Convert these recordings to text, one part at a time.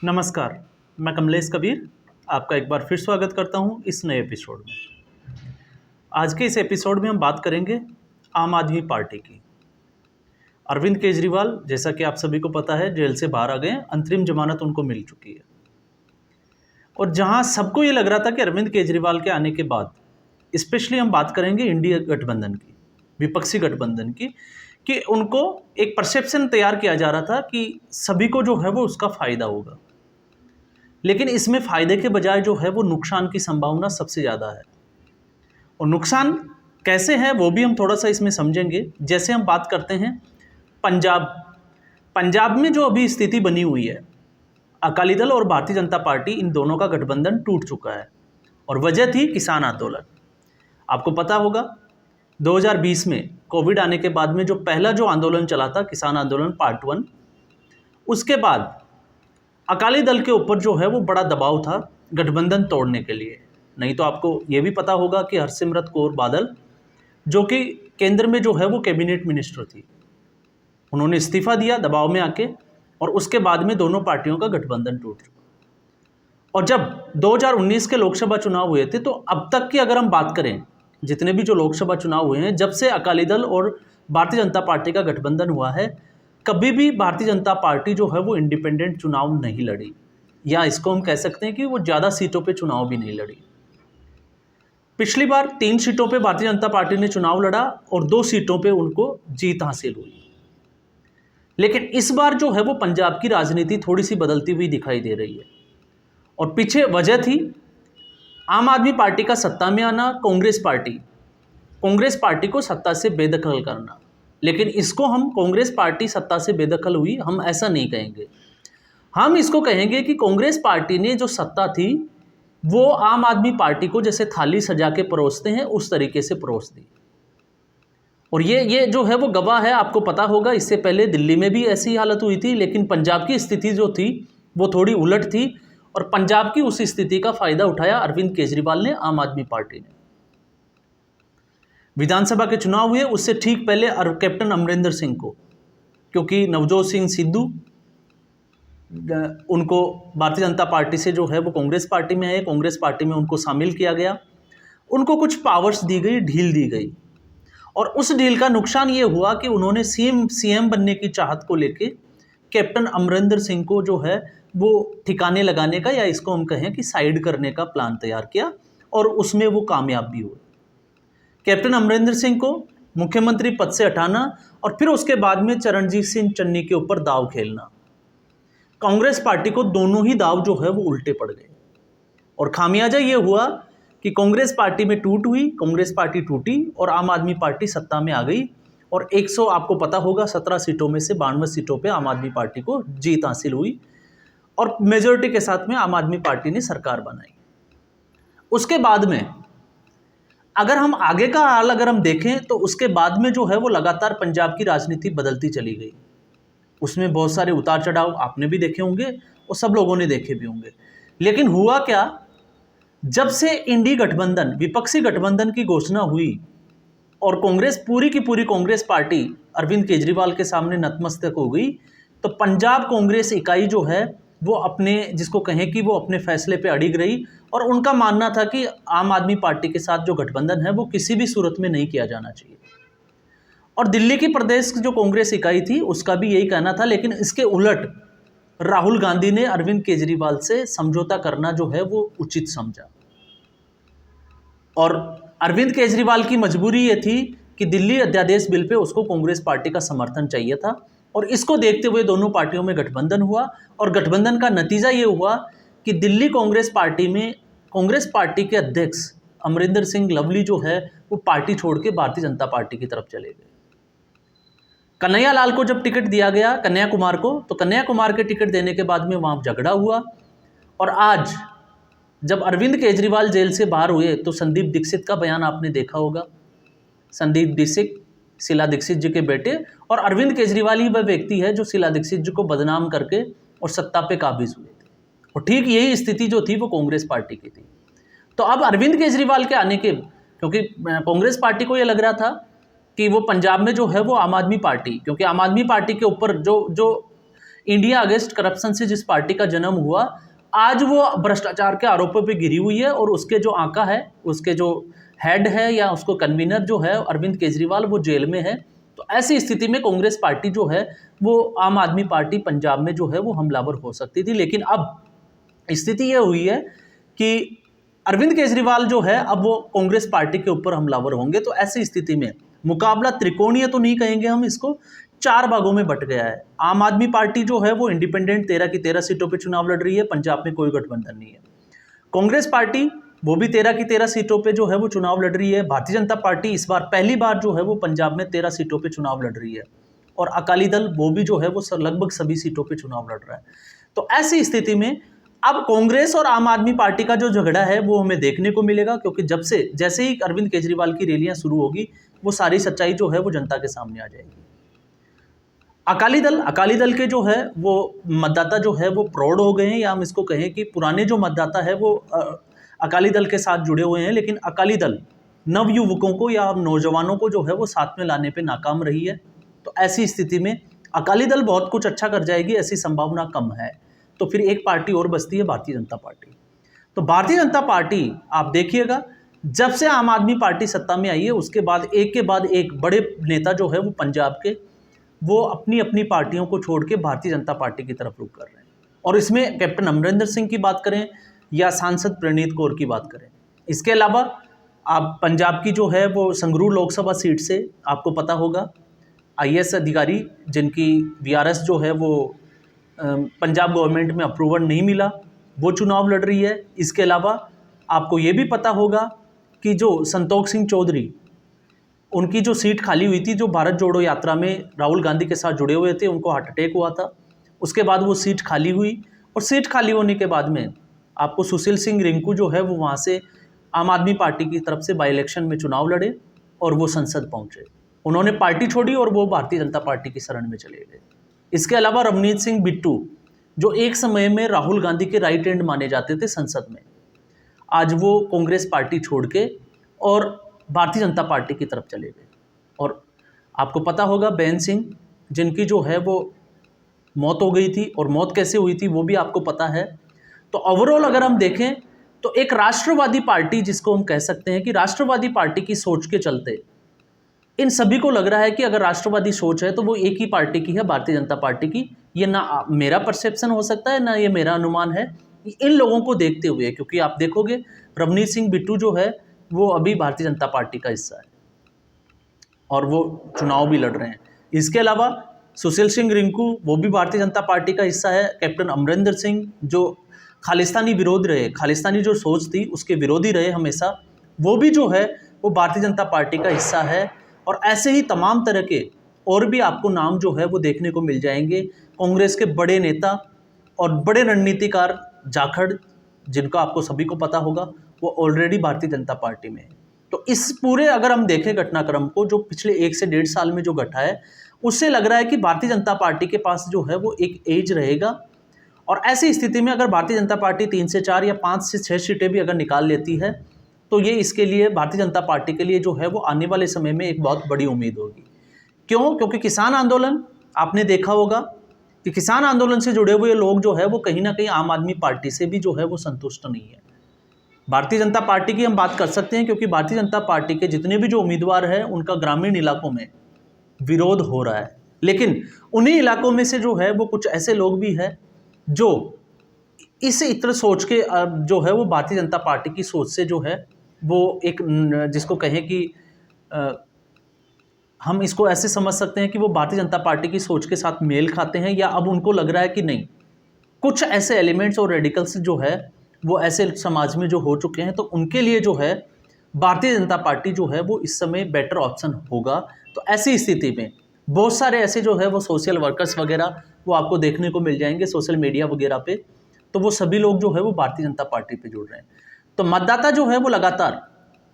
नमस्कार, मैं कमलेश कबीर आपका एक बार फिर स्वागत करता हूं इस नए एपिसोड में। आज के इस एपिसोड में हम बात करेंगे आम आदमी पार्टी की। अरविंद केजरीवाल, जैसा कि आप सभी को पता है, जेल से बाहर आ गए हैं, अंतरिम जमानत उनको मिल चुकी है। और जहां सबको ये लग रहा था कि अरविंद केजरीवाल के आने के बाद, स्पेशली हम बात करेंगे इंडिया गठबंधन की, विपक्षी गठबंधन की, कि उनको एक परसेप्शन तैयार किया जा रहा था कि सभी को जो है वो उसका फ़ायदा होगा। लेकिन इसमें फ़ायदे के बजाय जो है वो नुकसान की संभावना सबसे ज़्यादा है। और नुकसान कैसे है वो भी हम थोड़ा सा इसमें समझेंगे। जैसे हम बात करते हैं पंजाब में जो अभी स्थिति बनी हुई है, अकाली दल और भारतीय जनता पार्टी, इन दोनों का गठबंधन टूट चुका है। और वजह थी किसान आंदोलन। आपको पता होगा 2020 में कोविड आने के बाद में जो पहला जो आंदोलन चला था, किसान आंदोलन पार्ट 1, उसके बाद अकाली दल के ऊपर जो है वो बड़ा दबाव था गठबंधन तोड़ने के लिए। नहीं तो आपको ये भी पता होगा कि हरसिमरत कौर बादल, जो कि केंद्र में जो है वो कैबिनेट मिनिस्टर थी, उन्होंने इस्तीफा दिया दबाव में आके, और उसके बाद में दोनों पार्टियों का गठबंधन टूट चुका। और जब 2019 के लोकसभा चुनाव हुए थे, तो अब तक की अगर हम बात करें, जितने भी जो लोकसभा चुनाव हुए हैं, जब से अकाली दल और भारतीय जनता पार्टी का गठबंधन हुआ है, कभी भी भारतीय जनता पार्टी जो है वो इंडिपेंडेंट चुनाव नहीं लड़ी, या इसको हम कह सकते हैं कि वो ज़्यादा सीटों पे चुनाव भी नहीं लड़ी। पिछली बार 3 सीटों पे भारतीय जनता पार्टी ने चुनाव लड़ा और 2 सीटों पे उनको जीत हासिल हुई। लेकिन इस बार जो है वो पंजाब की राजनीति थोड़ी सी बदलती हुई दिखाई दे रही है। और पीछे वजह थी आम आदमी पार्टी का सत्ता में आना, कांग्रेस पार्टी को सत्ता से बेदखल करना। लेकिन इसको हम कांग्रेस पार्टी सत्ता से बेदखल हुई, हम ऐसा नहीं कहेंगे। हम इसको कहेंगे कि कांग्रेस पार्टी ने जो सत्ता थी वो आम आदमी पार्टी को जैसे थाली सजा के परोसते हैं उस तरीके से परोस दी। और ये जो है वो गवाह है। आपको पता होगा इससे पहले दिल्ली में भी ऐसी हालत हुई थी, लेकिन पंजाब की स्थिति जो थी वो थोड़ी उलट थी, और पंजाब की उस स्थिति का फायदा उठाया अरविंद केजरीवाल ने, आम आदमी पार्टी ने। विधानसभा के चुनाव हुए उससे ठीक पहले कैप्टन अमरिंदर सिंह को, क्योंकि नवजोत सिंह सिद्धू उनको भारतीय जनता पार्टी से जो है वो कांग्रेस पार्टी में है, कांग्रेस पार्टी में उनको शामिल किया गया, उनको कुछ पावर्स दी गई, ढील दी गई। और उस ढील का नुकसान ये हुआ कि उन्होंने सीएम बनने की चाहत को लेके कैप्टन अमरिंदर सिंह को जो है वो ठिकाने लगाने का, या इसको हम कहें कि साइड करने का प्लान तैयार किया, और उसमें वो कामयाब भी हुए। कैप्टन अमरिंदर सिंह को मुख्यमंत्री पद से हटाना और फिर उसके बाद में चरणजीत सिंह चन्नी के ऊपर दाव खेलना, कांग्रेस पार्टी को दोनों ही दाव जो है वो उल्टे पड़ गए। और खामियाजा ये हुआ कि कांग्रेस पार्टी में टूट हुई, कांग्रेस पार्टी टूटी और आम आदमी पार्टी सत्ता में आ गई। और 100 आपको पता होगा 17 सीटों में से 92 सीटों पे आम आदमी पार्टी को जीत हासिल हुई, और मेजोरिटी के साथ में आम आदमी पार्टी ने सरकार बनाई। उसके बाद में अगर हम आगे का हाल अगर हम देखें, तो उसके बाद में जो है वो लगातार पंजाब की राजनीति बदलती चली गई। उसमें बहुत सारे उतार चढ़ाव आपने भी देखे होंगे और सब लोगों ने देखे भी होंगे। लेकिन हुआ क्या, जब से इंडी गठबंधन, विपक्षी गठबंधन की घोषणा हुई और कांग्रेस, पूरी की पूरी कांग्रेस पार्टी अरविंद केजरीवाल के सामने नतमस्तक हो गई, तो पंजाब कांग्रेस इकाई जो है वो अपने, जिसको कहें कि वो अपने फैसले पे अड़िग रही, और उनका मानना था कि आम आदमी पार्टी के साथ जो गठबंधन है वो किसी भी सूरत में नहीं किया जाना चाहिए। और दिल्ली की प्रदेश जो कांग्रेस इकाई थी उसका भी यही कहना था। लेकिन इसके उलट राहुल गांधी ने अरविंद केजरीवाल से समझौता करना जो है वो उचित समझा। और अरविंद केजरीवाल की मजबूरी ये थी कि दिल्ली अध्यादेश बिल पे उसको कांग्रेस पार्टी का समर्थन चाहिए था, और इसको देखते हुए दोनों पार्टियों में गठबंधन हुआ। और गठबंधन का नतीजा ये हुआ कि दिल्ली कांग्रेस पार्टी में कांग्रेस पार्टी के अध्यक्ष अमरिंदर सिंह लवली जो है वो पार्टी छोड़ के भारतीय जनता पार्टी की तरफ चले गए। कन्हैया लाल को जब टिकट दिया गया, कन्हैया कुमार को, तो कन्हैया कुमार के टिकट देने के बाद में वहाँ झगड़ा हुआ। और आज जब अरविंद केजरीवाल जेल से बाहर हुए, तो संदीप दीक्षित का बयान आपने देखा होगा। संदीप दीक्षित शीला दीक्षित जी के बेटे, और अरविंद केजरीवाल ही वह व्यक्ति है जो शीला दीक्षित जी को बदनाम करके और सत्ता पे काबिज हुए थे। और ठीक यही स्थिति जो थी वो कांग्रेस पार्टी की थी। तो अब अरविंद केजरीवाल के आने के, क्योंकि कांग्रेस पार्टी को ये लग रहा था कि वो पंजाब में जो है वो आम आदमी पार्टी, क्योंकि आम आदमी पार्टी के ऊपर जो इंडिया अगेंस्ट करप्शन से जिस पार्टी का जन्म हुआ, आज वो भ्रष्टाचार के आरोपों पे घिरी हुई है और उसके जो आका है, उसके जो हेड है या उसको कन्वीनर जो है अरविंद केजरीवाल, वो जेल में है। तो ऐसी स्थिति में कांग्रेस पार्टी जो है वो आम आदमी पार्टी पंजाब में जो है वो हमलावर हो सकती थी। लेकिन अब स्थिति ये हुई है कि अरविंद केजरीवाल जो है अब वो कांग्रेस पार्टी के ऊपर हमलावर होंगे। तो ऐसी स्थिति में मुकाबला त्रिकोणीय तो नहीं कहेंगे हम इसको, 4 भागों में बट गया है। आम आदमी पार्टी जो है वो इंडिपेंडेंट 13 की 13 सीटों पे चुनाव लड़ रही है, पंजाब में कोई गठबंधन नहीं है। कांग्रेस पार्टी वो भी 13 की 13 सीटों पे जो है वो चुनाव लड़ रही है। भारतीय जनता पार्टी इस बार पहली बार जो है वो पंजाब में 13 सीटों पे चुनाव लड़ रही है। और अकाली दल वो भी जो है वो लगभग सभी सीटों पे चुनाव लड़ रहा है। तो ऐसी स्थिति में अब कांग्रेस और आम आदमी पार्टी का जो झगड़ा है वो हमें देखने को मिलेगा, क्योंकि जैसे ही अरविंद केजरीवाल की रैलियां शुरू होगी वो सारी सच्चाई जो है वो जनता के सामने आ जाएगी। अकाली दल के जो है वो मतदाता जो है वो प्रौढ़ हो गए हैं, या हम इसको कहें कि पुराने जो मतदाता है वो अकाली दल के साथ जुड़े हुए हैं। लेकिन अकाली दल नवयुवकों को या नौजवानों को जो है वो साथ में लाने पे नाकाम रही है। तो ऐसी स्थिति में अकाली दल बहुत कुछ अच्छा कर जाएगी, ऐसी संभावना कम है। तो फिर एक पार्टी और बचती है, भारतीय जनता पार्टी। तो भारतीय जनता पार्टी आप देखिएगा, जब से आम आदमी पार्टी सत्ता में आई है उसके बाद एक के बाद एक बड़े नेता जो है वो पंजाब के वो अपनी अपनी पार्टियों को छोड़ के भारतीय जनता पार्टी की तरफ रुख कर रहे हैं। और इसमें कैप्टन अमरिंदर सिंह की बात करें या सांसद प्रणीत कौर की बात करें, इसके अलावा आप पंजाब की जो है वो संगरूर लोकसभा सीट से आपको पता होगा IAS अधिकारी जिनकी VRS जो है वो पंजाब गवर्नमेंट में अप्रूवल नहीं मिला, वो चुनाव लड़ रही है। इसके अलावा आपको ये भी पता होगा कि जो संतोख सिंह चौधरी, उनकी जो सीट खाली हुई थी, जो भारत जोड़ो यात्रा में राहुल गांधी के साथ जुड़े हुए थे, उनको हार्ट अटैक हुआ था, उसके बाद वो सीट खाली हुई। और सीट खाली होने के बाद में आपको सुशील सिंह रिंकू जो है वो वहाँ से आम आदमी पार्टी की तरफ से बाई इलेक्शन में चुनाव लड़े और वो संसद पहुँचे। उन्होंने पार्टी छोड़ी और वो भारतीय जनता पार्टी की शरण में चले गए। इसके अलावा रवनीत सिंह बिट्टू जो एक समय में राहुल गांधी के राइट हैंड माने जाते थे संसद में, आज वो कांग्रेस पार्टी छोड़ के और भारतीय जनता पार्टी की तरफ चले गए। और आपको पता होगा बेन सिंह जिनकी जो है वो मौत हो गई थी, और मौत कैसे हुई थी वो भी आपको पता है। तो ओवरऑल अगर हम देखें तो एक राष्ट्रवादी पार्टी, जिसको हम कह सकते हैं कि राष्ट्रवादी पार्टी की सोच के चलते इन सभी को लग रहा है कि अगर राष्ट्रवादी सोच है तो वो एक ही पार्टी की है, भारतीय जनता पार्टी की। ये ना मेरा परसेप्शन हो सकता है, ना ये मेरा अनुमान है, इन लोगों को देखते हुए। क्योंकि आप देखोगे रवनीत सिंह बिट्टू जो है वो अभी भारतीय जनता पार्टी का हिस्सा है और वो चुनाव भी लड़ रहे हैं। इसके अलावा सुशील सिंह रिंकू वो भी भारतीय जनता पार्टी का हिस्सा है। कैप्टन अमरिंदर सिंह जो खालिस्तानी विरोध रहे, खालिस्तानी जो सोच थी उसके विरोधी रहे हमेशा, वो भी जो है वो भारतीय जनता पार्टी का हिस्सा है। और ऐसे ही तमाम तरह के और भी आपको नाम जो है वो देखने को मिल जाएंगे। कांग्रेस के बड़े नेता और बड़े रणनीतिकार जाखड़, जिनका आपको सभी को पता होगा, वो ऑलरेडी भारतीय जनता पार्टी में है। तो इस पूरे अगर हम देखें घटनाक्रम को जो पिछले 1 से 1.5 साल में जो घटा है, उससे लग रहा है कि भारतीय जनता पार्टी के पास जो है वो एक एज रहेगा। और ऐसी स्थिति में अगर भारतीय जनता पार्टी 3 से 4 या 5 से 6 सीटें भी अगर निकाल लेती है तो ये इसके लिए भारतीय जनता पार्टी के लिए जो है वो आने वाले समय में एक बहुत बड़ी उम्मीद होगी। क्यों? क्योंकि किसान आंदोलन आपने देखा होगा कि किसान आंदोलन से जुड़े हुए लोग जो है वो कहीं ना कहीं आम आदमी पार्टी से भी जो है वो संतुष्ट नहीं है। भारतीय जनता पार्टी की हम बात कर सकते हैं क्योंकि भारतीय जनता पार्टी के जितने भी जो उम्मीदवार हैं उनका ग्रामीण इलाकों में विरोध हो रहा है। लेकिन उन्हीं इलाकों में से जो है वो कुछ ऐसे लोग भी हैं जो इस इतर सोच के जो है वो भारतीय जनता पार्टी की सोच से जो है वो एक, जिसको कहें कि हम इसको ऐसे समझ सकते हैं कि वो भारतीय जनता पार्टी की सोच के साथ मेल खाते हैं, या अब उनको लग रहा है कि नहीं, कुछ ऐसे एलिमेंट्स और रेडिकल्स जो है वो ऐसे समाज में जो हो चुके हैं, तो उनके लिए जो है भारतीय जनता पार्टी जो है वो इस समय बेटर ऑप्शन होगा। तो ऐसी स्थिति में बहुत सारे ऐसे जो है वो सोशल वर्कर्स वगैरह वो आपको देखने को मिल जाएंगे सोशल मीडिया वगैरह पे, तो वो सभी लोग जो है वो भारतीय जनता पार्टी पे जुड़ रहे हैं। तो मतदाता जो है वो लगातार,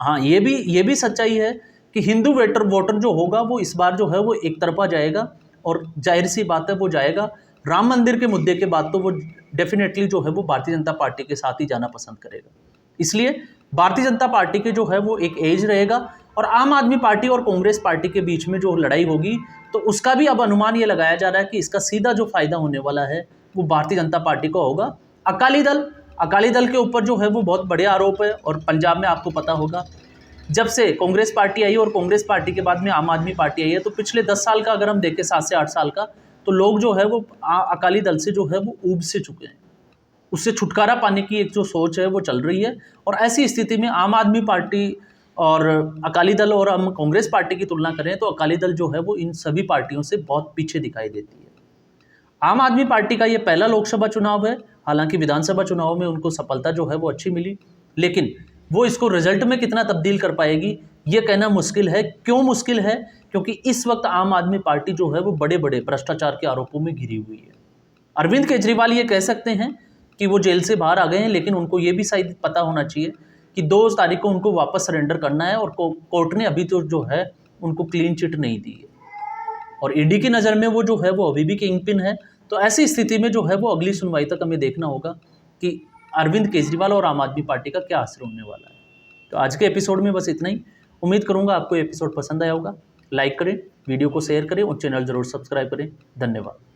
हाँ ये भी सच्चाई है कि हिंदू वोटर जो होगा वो इस बार जो है वो एक तरफा जाएगा, और जाहिर सी बात है वो जाएगा। राम मंदिर के मुद्दे के बाद तो वो डेफिनेटली जो है वो भारतीय जनता पार्टी के साथ ही जाना पसंद करेगा। इसलिए भारतीय जनता पार्टी के जो है वो एक एज रहेगा, और आम आदमी पार्टी और कांग्रेस पार्टी के बीच में जो लड़ाई होगी, तो उसका भी अब अनुमान ये लगाया जा रहा है कि इसका सीधा जो फायदा होने वाला है वो भारतीय जनता पार्टी को होगा। अकाली दल के ऊपर जो है वो बहुत बड़े आरोप है, और पंजाब में आपको पता होगा जब से कांग्रेस पार्टी आई और कांग्रेस पार्टी के बाद में आम आदमी पार्टी आई है, तो पिछले 10 साल का अगर हम देखें, 7 से 8 साल का, तो लोग जो है वो अकाली दल से जो है वो ऊब से चुके हैं। उससे छुटकारा पाने की एक जो सोच है वो चल रही है, और ऐसी स्थिति में आम आदमी पार्टी और अकाली दल, और हम कांग्रेस पार्टी की तुलना करें तो अकाली दल जो है वो इन सभी पार्टियों से बहुत पीछे दिखाई देती है। आम आदमी पार्टी का ये पहला लोकसभा चुनाव है, हालांकि विधानसभा चुनाव में उनको सफलता जो है वो अच्छी मिली, लेकिन वो इसको रिजल्ट में कितना तब्दील कर पाएगी ये कहना मुश्किल है। क्यों मुश्किल है? क्योंकि इस वक्त आम आदमी पार्टी जो है वो बड़े बड़े भ्रष्टाचार के आरोपों में घिरी हुई है। अरविंद केजरीवाल ये कह सकते हैं कि वो जेल से बाहर आ गए हैं, लेकिन उनको ये भी शायद पता होना चाहिए कि 2 तारीख को उनको वापस सरेंडर करना है, और कोर्ट ने अभी तो जो है उनको क्लीन चिट नहीं दी है, और ईडी की नज़र में वो जो है वो अभी भी किंग पिन है। तो ऐसी स्थिति में जो है वो अगली सुनवाई तक हमें देखना होगा कि अरविंद केजरीवाल और आम आदमी पार्टी का क्या असर होने वाला है। तो आज के एपिसोड में बस इतना ही। उम्मीद करूंगा आपको एपिसोड पसंद आया होगा। लाइक करें, वीडियो को शेयर करें और चैनल जरूर सब्सक्राइब करें। धन्यवाद।